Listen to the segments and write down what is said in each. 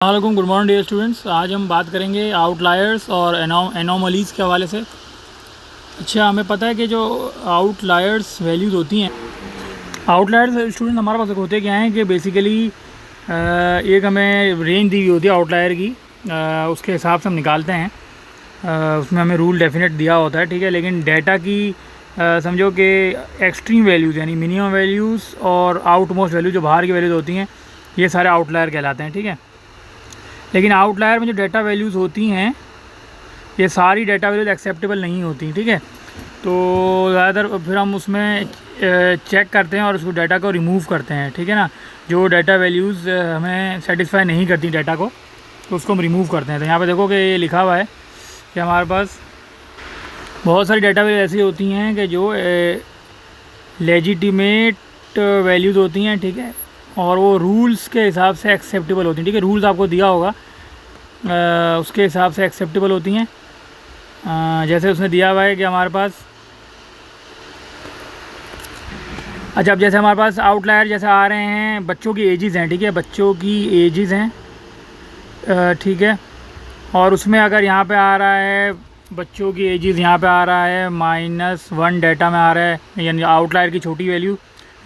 वालेकुम, good morning dear students. आज हम बात करेंगे आउटलायर्स और एनोमलीज़ के हवाले से। अच्छा, हमें पता है कि जो आउटलायर्स वैल्यूज़ होती हैं, आउटलायर्स स्टूडेंट हमारे पास होते क्या हैं कि बेसिकली एक हमें रेंज दी हुई होती है आउटलायर की, उसके हिसाब से हम निकालते हैं। उसमें हमें रूल डेफिनेट दिया होता है, ठीक है। लेकिन डाटा की समझो कि एक्सट्रीम वैल्यूज़ यानी मिनिमम वैल्यूज़ और आउटमोस्ट वैल्यू जो बाहर की वैल्यूज़ होती हैं, ये सारे आउटलायर कहलाते हैं, ठीक है। लेकिन आउटलायर में जो डाटा वैल्यूज़ होती हैं, ये सारी डाटा वैल्यूज़ एक्सेप्टेबल नहीं होती, ठीक है। तो ज़्यादातर फिर हम उसमें चेक करते हैं और उसको डाटा को रिमूव करते हैं, ठीक है ना। जो डाटा वैल्यूज़ हमें सेटिस्फाई नहीं करती डाटा को, तो उसको हम रिमूव करते हैं। तो यहाँ पे देखो कि ये लिखा हुआ है कि हमारे पास बहुत सारी डाटा वैल्यूज ऐसी होती हैं कि जो लेजिटिमेट वैल्यूज़ होती हैं, ठीक है, और वो रूल्स के हिसाब से एक्सेप्टेबल होती हैं, ठीक है। रूल्स आपको दिया होगा, उसके हिसाब से एक्सेप्टेबल होती हैं। जैसे उसने दिया हुआ है कि हमारे पास, अच्छा, अब जैसे हमारे पास आउटलायर जैसे आ रहे हैं, बच्चों की एजेस हैं, ठीक है, बच्चों की एजेस हैं, ठीक है। और उसमें अगर यहाँ पे आ रहा है बच्चों की एजेस, यहाँ पे आ रहा है -1 डाटा में आ रहा है, यानी आउटलायर की छोटी वैल्यू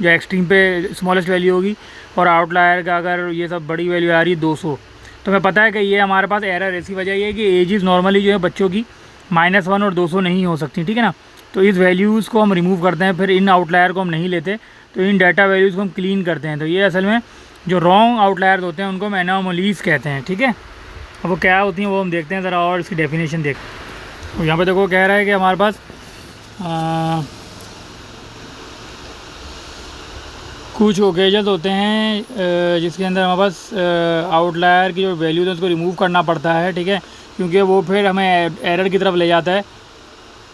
जो एक्सट्रीम पे स्मॉलेस्ट वैल्यू होगी, और आउटलायर का अगर ये सब बड़ी वैल्यू आ रही है 200, तो हमें पता है कि ये हमारे पास एरर ऐसी वजह ये है कि एजेस नॉर्मली जो है बच्चों की -1 और 200 नहीं हो सकती, ठीक है ना। तो इस वैल्यूज़ को हम रिमूव करते हैं, फिर इन आउटलायर को हम नहीं लेते, तो इन डाटा वैल्यूज़ को हम क्लीन करते हैं। तो ये असल में जो रॉन्ग आउटलायर्स होते हैं उनको हम एनोमलीज़ कहते हैं, ठीक है। अब वो क्या होती हैं वो हम देखते हैं ज़रा, और इसकी डेफिनेशन देख। तो यहाँ पे देखो कह रहा है कि हमारे पास कुछ ओकेजन्स होते हैं जिसके अंदर हमारे पास आउटलायर की जो वैल्यूज़ है उसको रिमूव करना पड़ता है, ठीक है, क्योंकि वो फिर हमें एरर की तरफ ले जाता है,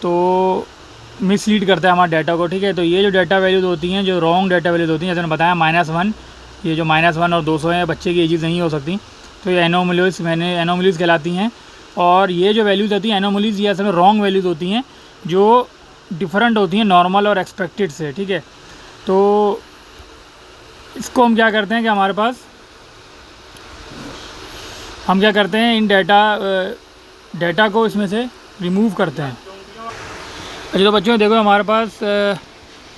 तो मिसलीड करता है हमारे डाटा को, ठीक है। तो ये जो डाटा वैल्यूज़ होती हैं, जो रॉन्ग डाटा वैल्यूज़ होती हैं, जैसे मैंने बताया -1, ये जो -1 और 200 हैं, बच्चे की एजेस नहीं हो सकती, तो ये एनोमलीज़ कहलाती हैं। और ये जो वैल्यूज़ होती हैं एनोमलीज़, ये असल में रॉन्ग वैल्यूज़ होती हैं जो डिफरेंट होती हैं नॉर्मल और एक्सपेक्टेड से, ठीक है। तो इसको हम क्या करते हैं कि हमारे पास हम क्या करते हैं, इन डाटा को इसमें से रिमूव करते हैं। अच्छा, तो बच्चों देखो हमारे पास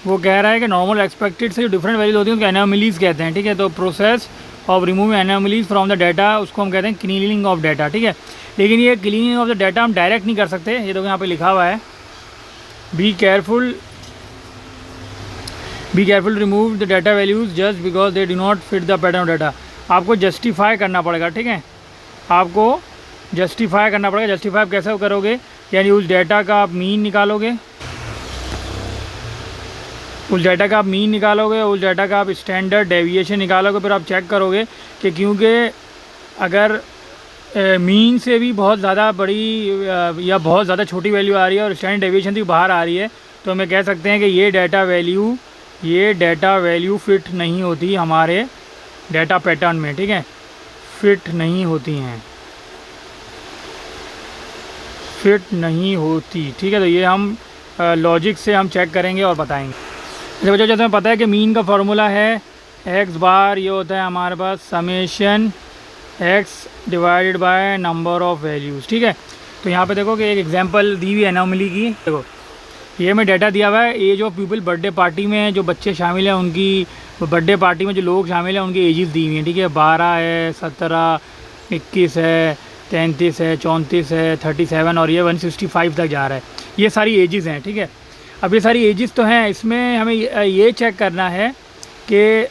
वो कह रहा है कि नॉर्मल एक्सपेक्टेड से जो डिफरेंट वैल्यूज होती हैं उसको एनोमलीज़ कहते हैं, ठीक है। तो process of removing anomalies from the data, उसको हम कहते हैं क्लीनिंग ऑफ डाटा, ठीक है। लेकिन ये क्लीनिंग ऑफ द डाटा हम डायरेक्ट नहीं कर सकते। ये देखो यहाँ पे लिखा हुआ है, be careful remove the data values just because they do not fit the pattern of data. आपको जस्टिफाई करना पड़ेगा, ठीक है, आपको जस्टिफाई करना पड़ेगा। जस्टिफाई आप कैसे करोगे, यानी उस डाटा का आप मीन निकालोगे, उस डाटा का आप स्टैंडर्ड डेविएशन निकालोगे, फिर आप चेक करोगे कि क्योंकि अगर मीन से भी बहुत ज़्यादा बड़ी या बहुत ज़्यादा छोटी वैल्यू आ रही है और स्टैंडर्ड डेविएशन से बाहर आ रही है, तो हमें कह सकते हैं कि ये डाटा वैल्यू फिट नहीं होती हमारे डाटा पैटर्न में, ठीक है, फिट नहीं होती, ठीक है। तो ये हम लॉजिक से हम चेक करेंगे और बताएंगे। जैसे बच्चों, जैसे हमें पता है कि मीन का फार्मूला है x बार, ये होता है हमारे पास summation x divided by number of values, ठीक है। तो यहाँ पे देखो कि एक एग्जांपल दी हुई एनोमली की, देखो ये में डाटा दिया हुआ है, age of people, birthday party में जो बच्चे शामिल हैं उनकी, बर्थडे पार्टी में जो लोग शामिल हैं उनकी एजेस दी हुई हैं, ठीक है। 12 है, 17, 21 है, 33 है, 34 है, 37 और ये 165 तक जा रहा है। ये सारी एजेस हैं, ठीक है। अब ये सारी एजेस तो हैं, इसमें हमें ये चेक करना है कि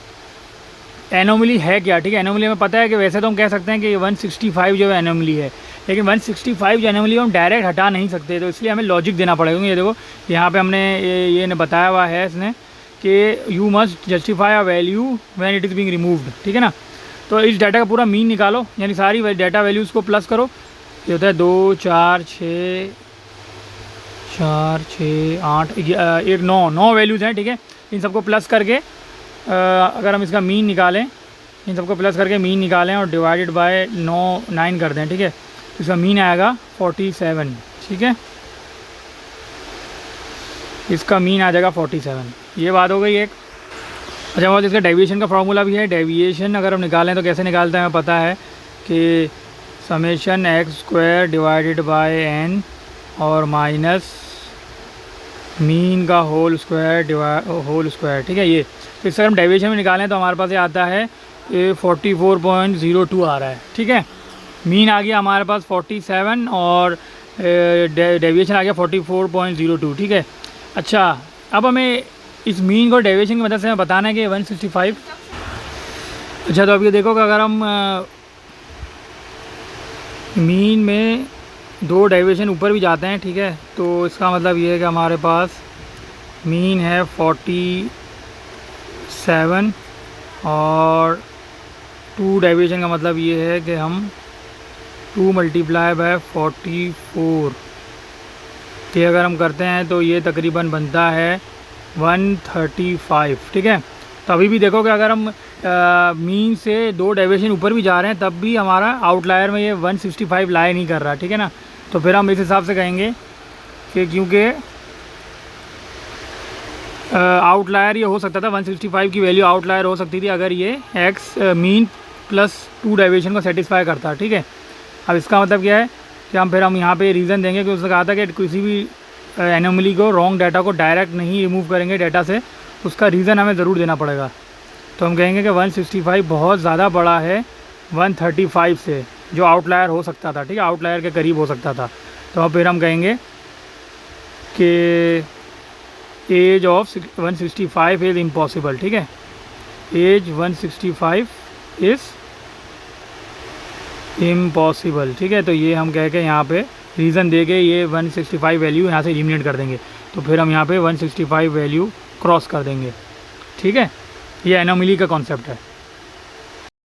एनोमली है क्या, ठीक है। एनोमली हमें पता है कि वैसे तो हम कह सकते हैं कि 165 जो है एनोमली है, लेकिन 165 जो एनोमली हम डायरेक्ट हटा नहीं सकते, तो इसलिए हमें लॉजिक देना पड़ेगा। ये देखो यहाँ पे हमने ये बताया हुआ है इसने कि you must justify a value when it is being removed, ठीक है ना। तो इस डाटा का पूरा मीन निकालो, यानी सारी डाटा वैल्यूज़ को प्लस करो। ये होता है 2, 4, 6, 8, 9 वैल्यूज़ हैं, ठीक है। इन सबको प्लस करके अगर हम इसका मीन निकालें, इन सबको प्लस करके मीन निकालें और डिवाइडेड बाय 9 कर दें, ठीक है, तो इसका मीन आएगा 47, ठीक है, इसका मीन आ जाएगा 47। ये बात हो गई एक। अच्छा, और इसका डेविएशन का फार्मूला भी है। डेविएशन अगर हम निकालें तो कैसे निकालते हैं हमें पता है कि summation x square divided by n और माइनस मीन का होल स्क्वायर, ठीक है। ये तो इससे हम डेविएशन में निकालें तो हमारे पास ये आता है, ये 44.02 आ रहा है, ठीक है। मीन आ गया हमारे पास 47 और डेविएशन आ गया 44.02, ठीक है। अच्छा, अब हमें इस मीन को डेविएशन की मदद से हमें बताना है कि 165। अच्छा, तो अब ये देखो कि अगर हम मीन में 2 डेविएशन ऊपर भी जाते हैं, ठीक है, तो इसका मतलब ये है कि हमारे पास मीन है 47 और 2 डेविएशन का मतलब ये है कि हम 2 मल्टीप्लाई बाय 44, ये अगर हम करते हैं तो ये तकरीबन बनता है 135, ठीक है। तो अभी भी देखो कि अगर हम मीन से 2 डेविएशन ऊपर भी जा रहे हैं तब भी हमारा आउटलायर में ये 165 लाई नहीं कर रहा, ठीक है ना। तो फिर हम इस हिसाब से कहेंगे कि क्योंकि आउटलायर ये हो सकता था, 165 की वैल्यू आउटलायर हो सकती थी अगर ये एक्स मीन प्लस 2 डेविएशन को सेटिस्फाई करता, ठीक है। अब इसका मतलब क्या है कि हम यहाँ पे रीज़न देंगे कि उसने कहा था कि किसी भी एनोमली को, रॉन्ग डाटा को डायरेक्ट नहीं रिमूव करेंगे डाटा से, उसका रीज़न हमें ज़रूर देना पड़ेगा। तो हम कहेंगे कि 165 बहुत ज़्यादा बड़ा है 135 से, जो आउटलायर हो सकता था, ठीक है, आउटलायर के करीब हो सकता था। तो फिर हम कहेंगे कि एज ऑफ 165 इज़ इम्पॉसिबल, ठीक है। एज 165 इज़ इम्पॉसिबल, ठीक है। तो ये हम कह के यहाँ पे रीज़न दे के ये 165 वैल्यू यहाँ से एलिमिनेट कर देंगे। तो फिर हम यहाँ पे 165 वैल्यू क्रॉस कर देंगे, ठीक है। ये एनोमली का कॉन्सेप्ट है।